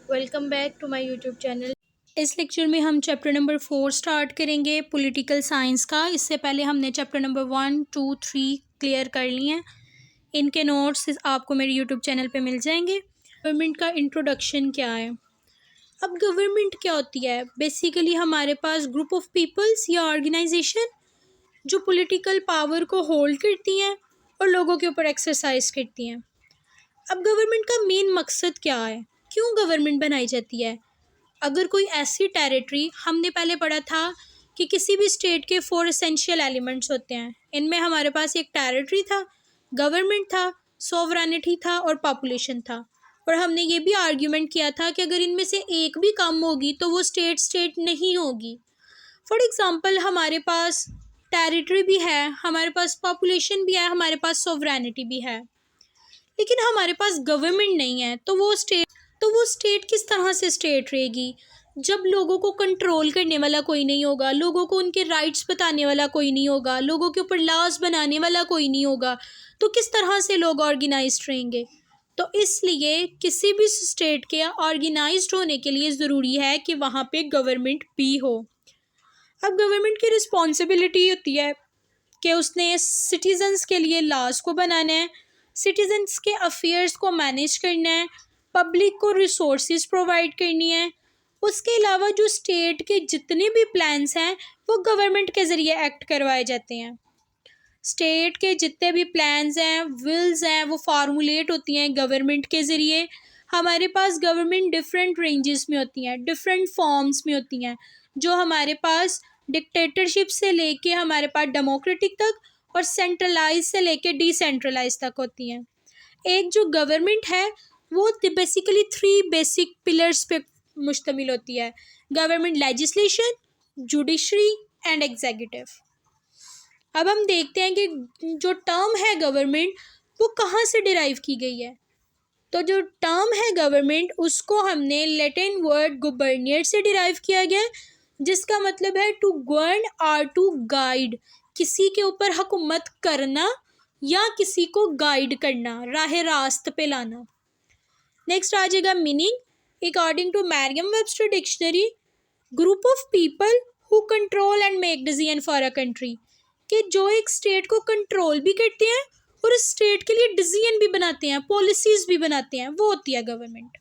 Welcome back to my YouTube channel. इस lecture में हम चैप्टर नंबर 4 स्टार्ट करेंगे पॉलिटिकल साइंस का। इससे पहले हमने चैप्टर नंबर 1, 2, 3 क्लियर कर लिए हैं। इनके नोट्स आपको मेरे यूट्यूब चैनल पे मिल जाएंगे। गवर्नमेंट का इंट्रोडक्शन क्या है? अब गवर्नमेंट क्या होती है? बेसिकली हमारे पास ग्रुप ऑफ पीपल्स या ऑर्गेनाइजेशन जो पॉलिटिकल पावर को होल्ड करती हैं और लोगों के ऊपर एक्सरसाइज करती हैं। अब गवर्नमेंट का मेन मकसद क्या है? क्यों गवर्नमेंट बनाई जाती है? अगर कोई ऐसी टेरिटरी, हमने पहले पढ़ा था कि किसी भी स्टेट के 4 एसेंशियल एलिमेंट्स होते हैं। इनमें हमारे पास एक टेरिटरी था, गवर्नमेंट था, सॉवरेनिटी था और पॉपुलेशन था। और हमने ये भी आर्ग्यूमेंट किया था कि अगर इनमें से एक भी कम होगी तो वो स्टेट नहीं होगी। फॉर एग्ज़ाम्पल हमारे पास टेरिटरी भी है, हमारे पास पॉपुलेशन भी है, हमारे पास सॉवरेनिटी भी है, लेकिन हमारे पास गवर्नमेंट नहीं है। तो वो स्टेट किस तरह से स्टेट रहेगी जब लोगों को कंट्रोल करने वाला कोई नहीं होगा, लोगों को उनके राइट्स बताने वाला कोई नहीं होगा, लोगों के ऊपर लॉज बनाने वाला कोई नहीं होगा, तो किस तरह से लोग ऑर्गेनाइज्ड रहेंगे? तो इसलिए किसी भी स्टेट के ऑर्गेनाइज्ड होने के लिए ज़रूरी है कि वहाँ पे गवर्नमेंट भी हो। अब गवर्नमेंट की रिस्पॉन्सिबिलिटी होती है कि उसने सिटीजन्स के लिए लॉज को बनाना है, सिटीजन्स के अफेयर्स को मैनेज करना है, पब्लिक को रिसोर्सेज प्रोवाइड करनी है। उसके अलावा जो स्टेट के जितने भी प्लान्स हैं वो गवर्नमेंट के ज़रिए एक्ट करवाए जाते हैं। स्टेट के जितने भी प्लान्स हैं, विल्स हैं, वो फार्मूलेट होती हैं गवर्नमेंट के ज़रिए। हमारे पास गवर्नमेंट डिफरेंट रेंजेस में होती हैं, डिफरेंट फॉर्म्स में होती हैं, जो हमारे पास डिक्टेटरशिप से लेके हमारे पास डेमोक्रेटिक तक और सेंट्रलाइज से लेके डिसेंट्रलाइज तक होती हैं। एक जो गवर्नमेंट है वो बेसिकली 3 बेसिक पिलर्स पे मुश्तमिल होती है: government legislation, judiciary and executive. अब हम देखते हैं कि जो टर्म है गवर्नमेंट वो कहाँ से डिराइव की गई है। तो जो टर्म है गवर्नमेंट उसको हमने लैटिन वर्ड गुबर्नियर से डिराइव किया गया, जिसका मतलब है टू गवर्न और टू गाइड, किसी के ऊपर हुकूमत करना या किसी को गाइड करना, राह रास्त पे लाना। नेक्स्ट आ जाएगा meaning. According to Merriam Webster dictionary, group of people who control and make decision for a country, कि जो एक स्टेट को कंट्रोल भी करते हैं और उस स्टेट के लिए डिसीजन भी बनाते हैं, पॉलिसीज भी बनाते हैं, वो होती है government.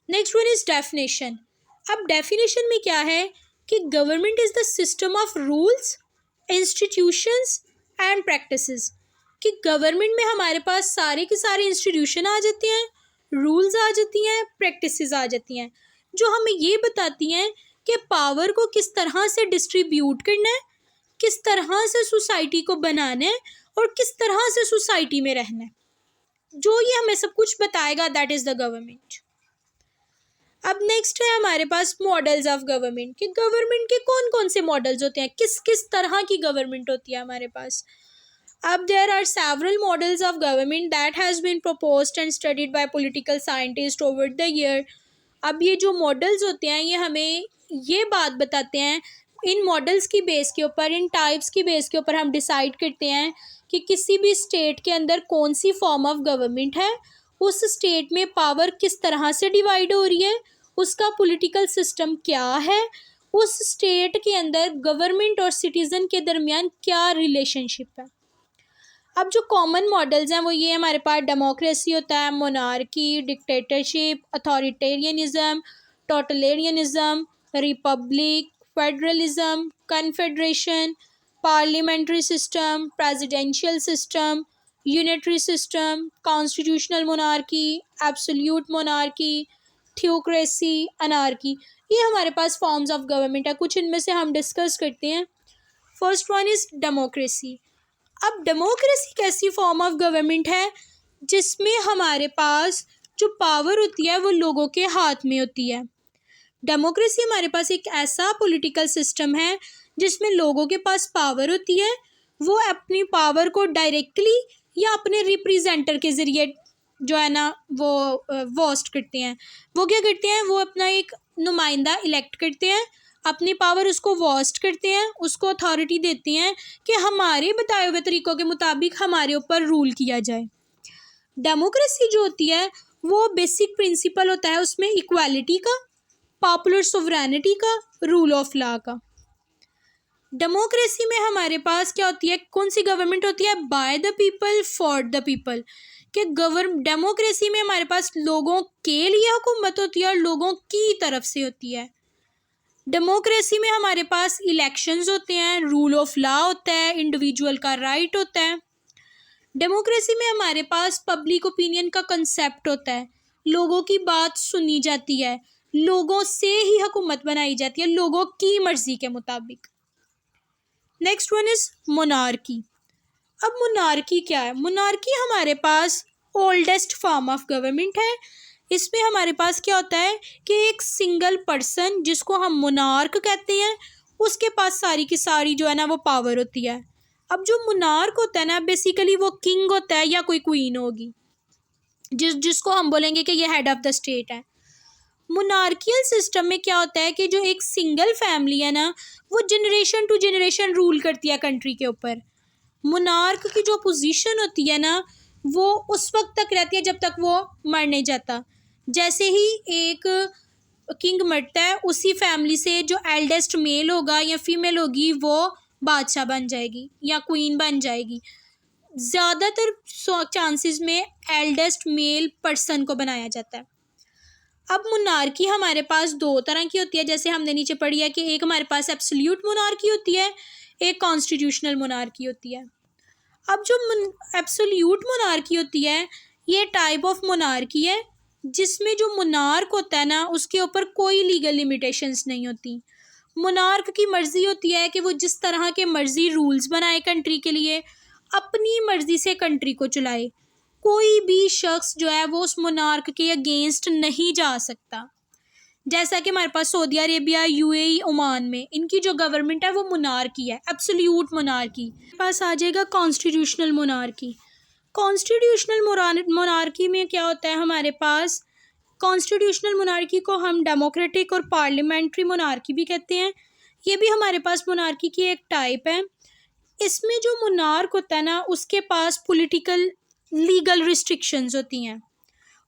Next one is definition. अब डेफिनेशन में क्या है कि government is the system of rules, institutions and practices, कि गवर्नमेंट में हमारे पास सारे के सारे इंस्टीट्यूशन आ जाते हैं, रूल्स आ जाती हैं, प्रैक्टिसेस आ जाती हैं, जो हमें ये बताती हैं कि पावर को किस तरह से डिस्ट्रीब्यूट करना है, किस तरह से सोसाइटी को बनाना है और किस तरह से सोसाइटी में रहना है। जो ये हमें सब कुछ बताएगा दैट इज़ द गवर्नमेंट। अब नेक्स्ट है हमारे पास मॉडल्स ऑफ गवर्नमेंट, कि गवर्नमेंट के कौन कौन से मॉडल्स होते हैं, किस किस तरह की गवर्नमेंट होती है हमारे पास। अब there are several models of government that has been proposed and studied by political scientist over the year. अब ये जो मॉडल्स होते हैं ये हमें ये बात बताते हैं, इन मॉडल्स की बेस के ऊपर, इन टाइप्स की बेस के ऊपर हम डिसाइड करते हैं कि किसी भी स्टेट के अंदर कौन सी फॉर्म ऑफ गवर्नमेंट है, उस स्टेट में पावर किस तरह से डिवाइड हो रही है, उसका पॉलिटिकल सिस्टम क्या है, उस स्टेट के अंदर गवर्नमेंट और सिटीज़न के दरमियान क्या रिलेशनशिप है। अब जो कॉमन मॉडल्स हैं वो ये हमारे पास डेमोक्रेसी होता है, monarchy, dictatorship, authoritarianism, totalitarianism, republic, federalism, confederation, parliamentary system, presidential system, unitary system, constitutional monarchy, absolute monarchy, theocracy, anarchy. ये हमारे पास फॉर्म्स ऑफ गवर्नमेंट है। कुछ इनमें से हम डिस्कस करते हैं। First one is democracy. अब डेमोक्रेसी कैसी फॉर्म ऑफ गवर्नमेंट है जिसमें हमारे पास जो पावर होती है वो लोगों के हाथ में होती है। डेमोक्रेसी हमारे पास एक ऐसा पॉलिटिकल सिस्टम है जिसमें लोगों के पास पावर होती है, वो अपनी पावर को डायरेक्टली या अपने रिप्रेजेंटर के ज़रिए जो है ना वो वोस्ट करते हैं। वो क्या करते हैं, वो अपना एक नुमाइंदा इलेक्ट करते हैं, अपनी पावर उसको वोस्ट करते हैं, उसको अथॉरिटी देते हैं कि हमारे बताए हुए तरीक़ों के मुताबिक हमारे ऊपर रूल किया जाए। डेमोक्रेसी जो होती है वो बेसिक प्रिंसिपल होता है उसमें इक्वालिटी का, पॉपुलर सोवरेनिटी का, रूल ऑफ लॉ का। डेमोक्रेसी में हमारे पास क्या होती है, कौन सी गवर्नमेंट होती है, by the people for the people. कि डेमोक्रेसी में हमारे पास लोगों के लिए हुकूमत होती है और लोगों की तरफ से होती है। डेमोक्रेसी में हमारे पास इलेक्शंस होते हैं, रूल ऑफ लॉ होता है, इंडिविजुअल का राइट होता है। डेमोक्रेसी में हमारे पास पब्लिक ओपिनियन का कंसेप्ट होता है, लोगों की बात सुनी जाती है, लोगों से ही हुकूमत बनाई जाती है, लोगों की मर्जी के मुताबिक। Next one is monarchy. अब मोनार्की क्या है, मोनार्की हमारे पास ओल्डेस्ट फॉर्म ऑफ गवर्नमेंट है। इसमें हमारे पास क्या होता है कि एक सिंगल पर्सन जिसको हम मोनार्क कहते हैं, उसके पास सारी की सारी जो है ना वो पावर होती है। अब जो मोनार्क होता है ना, बेसिकली वो किंग होता है या कोई क्वीन होगी, जिसको हम बोलेंगे कि ये हेड ऑफ द स्टेट है। मोनार्कियल सिस्टम में क्या होता है कि जो एक सिंगल फैमिली है ना, वो जनरेशन टू जनरेशन रूल करती है कंट्री के ऊपर। मोनार्क की जो पोजीशन होती है ना, वो उस वक्त तक रहती है जब तक वो मर नहीं जाता। जैसे ही एक किंग मरता है, उसी फैमिली से जो एल्डेस्ट मेल होगा या फीमेल होगी वो बादशाह बन जाएगी या क्वीन बन जाएगी। ज़्यादातर चांसेस में एल्डेस्ट मेल पर्सन को बनाया जाता है। अब मोनार्की हमारे पास दो तरह की होती है, जैसे हमने नीचे पढ़ी है कि एक हमारे पास एब्सोल्यूट मोनार्की होती है, एक कॉन्स्टिट्यूशनल मोनार्की होती है। अब जो एब्सोल्यूट मोनार्की होती है, ये टाइप ऑफ मोनार्की है जिसमें जो मोनार्क होता है ना, उसके ऊपर कोई लीगल लिमिटेशंस नहीं होती। मोनार्क की मर्ज़ी होती है कि वो जिस तरह के मर्ज़ी रूल्स बनाए कंट्री के लिए, अपनी मर्ज़ी से कंट्री को चलाए। कोई भी शख्स जो है वो उस मोनार्क के अगेंस्ट नहीं जा सकता। जैसा कि हमारे पास सऊदी अरेबिया, यूएई, ओमान में इनकी जो गवर्नमेंट है वो मोनार्की है, एब्सोल्यूट मोनार्की। पास आ जाएगा कॉन्स्टिट्यूशनल मोनार्की। कॉन्स्टिट्यूशनल मोनार्की में क्या होता है हमारे पास, कॉन्स्टिट्यूशनल मोनार्की को हम डेमोक्रेटिक और पार्लियामेंट्री मोनार्की भी कहते हैं। ये भी हमारे पास मोनार्की की एक टाइप है। इसमें जो मोनार्क होता है ना, उसके पास पॉलिटिकल लीगल रिस्ट्रिक्शंस होती हैं,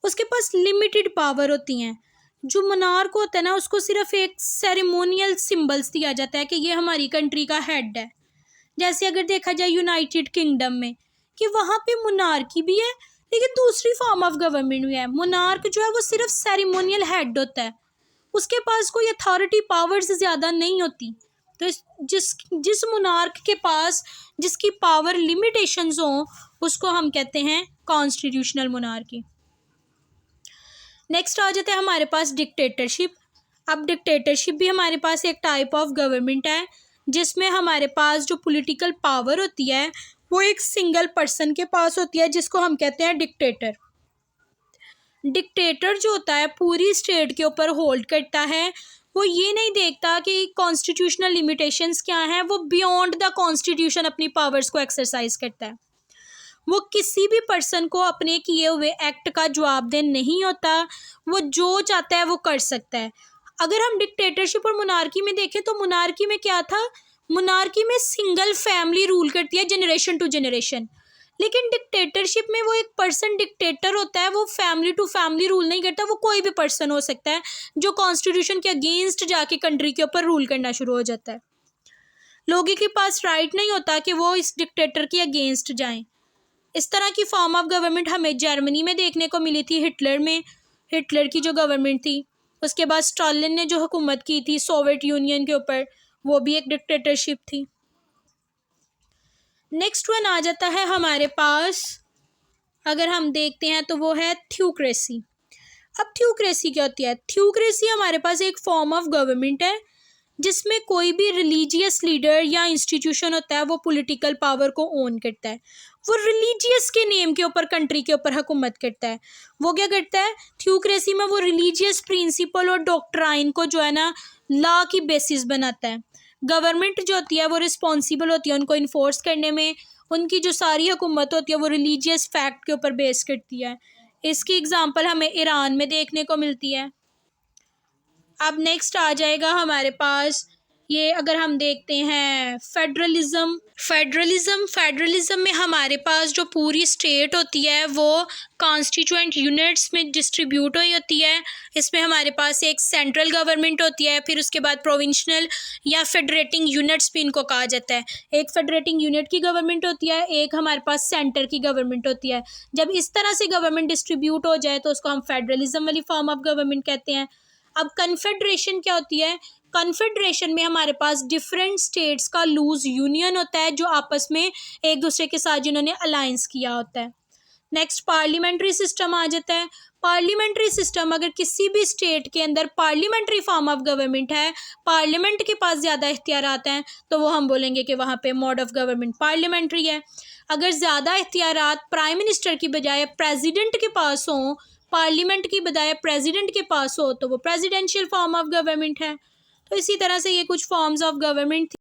उसके पास लिमिटेड पावर होती हैं। जो मोनार्क होता है ना, उसको सिर्फ एक सेरेमोनियल सिंबल्स दिया जाता है कि ये हमारी कंट्री का हेड है। जैसे अगर देखा जाए यूनाइटेड किंगडम में, कि वहाँ पे मोनार्की भी है लेकिन दूसरी फॉर्म ऑफ गवर्नमेंट भी है। मोनार्क जो है वो सिर्फ सेरेमोनियल हेड होता है, उसके पास कोई अथॉरिटी पावर्स ज़्यादा नहीं होती। तो जिस मोनार्क के पास जिसकी पावर लिमिटेशंस हों, उसको हम कहते हैं कॉन्स्टिट्यूशनल मोनार्की। नेक्स्ट आ जाता है हमारे पास डिक्टेटरशिप। अब डिक्टेटरशिप भी हमारे पास एक टाइप ऑफ गवर्नमेंट है जिसमें हमारे पास जो पॉलिटिकल पावर होती है वो एक सिंगल पर्सन के पास होती है, जिसको हम कहते हैं डिक्टेटर। डिक्टेटर जो होता है पूरी स्टेट के ऊपर होल्ड करता है। वो ये नहीं देखता कि कॉन्स्टिट्यूशनल लिमिटेशंस क्या हैं, वो बियॉन्ड द कॉन्स्टिट्यूशन अपनी पावर्स को एक्सरसाइज करता है। वो किसी भी पर्सन को अपने किए हुए एक्ट का जवाबदेह नहीं होता, वो जो चाहता है वो कर सकता है। अगर हम डिक्टेटरशिप और मोनार्की में देखें तो मोनार्की में क्या था, मोनार्की में सिंगल फैमिली रूल करती है जनरेशन टू जनरेशन, लेकिन डिक्टेटरशिप में वो एक पर्सन डिक्टेटर होता है, वो फैमिली टू फैमिली रूल नहीं करता, वो कोई भी पर्सन हो सकता है जो कॉन्स्टिट्यूशन के अगेंस्ट जाके कंट्री के ऊपर रूल करना शुरू हो जाता है। लोगों के पास राइट नहीं होता कि वो इस डिक्टेटर के अगेंस्ट जाएं। इस तरह की फॉर्म ऑफ गवर्नमेंट हमें जर्मनी में देखने को मिली थी, हिटलर में, हिटलर की जो गवर्नमेंट थी। उसके बाद स्टालिन ने जो हुकूमत की थी सोवियत यूनियन के ऊपर, वो भी एक डिक्टेटरशिप थी। नेक्स्ट वन आ जाता है हमारे पास, अगर हम देखते हैं तो वो है थ्योक्रेसी। अब थ्योक्रेसी क्या होती है, थ्योक्रेसी हमारे पास एक फॉर्म ऑफ गवर्नमेंट है जिसमें कोई भी रिलीजियस लीडर या इंस्टीट्यूशन होता है वो पॉलिटिकल पावर को ओन करता है। वो रिलीजियस के नेम के ऊपर कंट्री के ऊपर हुकूमत करता है। वो क्या करता है थ्योक्रेसी में, वो रिलीजियस प्रिंसिपल और डॉक्ट्राइन को जो है ना लॉ की बेसिस बनाता है। गवर्नमेंट जो होती है वो रिस्पॉन्सिबल होती है उनको इन्फोर्स करने में। उनकी जो सारी हुकूमत होती है वो रिलीजियस फैक्ट के ऊपर बेस करती है। इसकी एग्जांपल हमें ईरान में देखने को मिलती है। अब नेक्स्ट आ जाएगा हमारे पास ये अगर हम देखते हैं फेडरलिज्म में हमारे पास जो पूरी स्टेट होती है वो कॉन्स्टिट्यूएंट यूनिट्स में डिस्ट्रीब्यूट हुई होती है। इसमें हमारे पास एक सेंट्रल गवर्नमेंट होती है, फिर उसके बाद प्रोविंशनल या फेडरेटिंग यूनिट्स भी इनको कहा जाता है। एक फेडरेटिंग यूनिट की गवर्नमेंट होती है, एक हमारे पास सेंटर की गवर्नमेंट होती है। जब इस तरह से गवर्नमेंट डिस्ट्रीब्यूट हो जाए तो उसको हम फेडरलिज्म वाली फॉर्म ऑफ गवर्नमेंट कहते हैं। अब कन्फेडरेशन क्या होती है? कन्फेडरेशन में हमारे पास डिफरेंट स्टेट्स का लूज यूनियन होता है, जो आपस में एक दूसरे के साथ जिन्होंने अलायंस किया होता है। नेक्स्ट पार्लियामेंट्री सिस्टम आ जाता है। पार्लियामेंट्री सिस्टम, अगर किसी भी स्टेट के अंदर पार्लियामेंट्री फॉर्म ऑफ गवर्नमेंट है, पार्लियामेंट के पास ज़्यादा इख्तियारात हैं, तो वो हम बोलेंगे कि वहाँ पे मोड ऑफ गवर्नमेंट पार्लियामेंट्री है। अगर ज़्यादा इख्तियारात प्राइम मिनिस्टर की बजाय प्रेसिडेंट के पास हों, पार्लियामेंट की बजाय प्रेसिडेंट के पास हो, तो वो प्रेसिडेंशियल फॉर्म ऑफ गवर्नमेंट है। तो इसी तरह से ये कुछ फॉर्म्स ऑफ गवर्नमेंट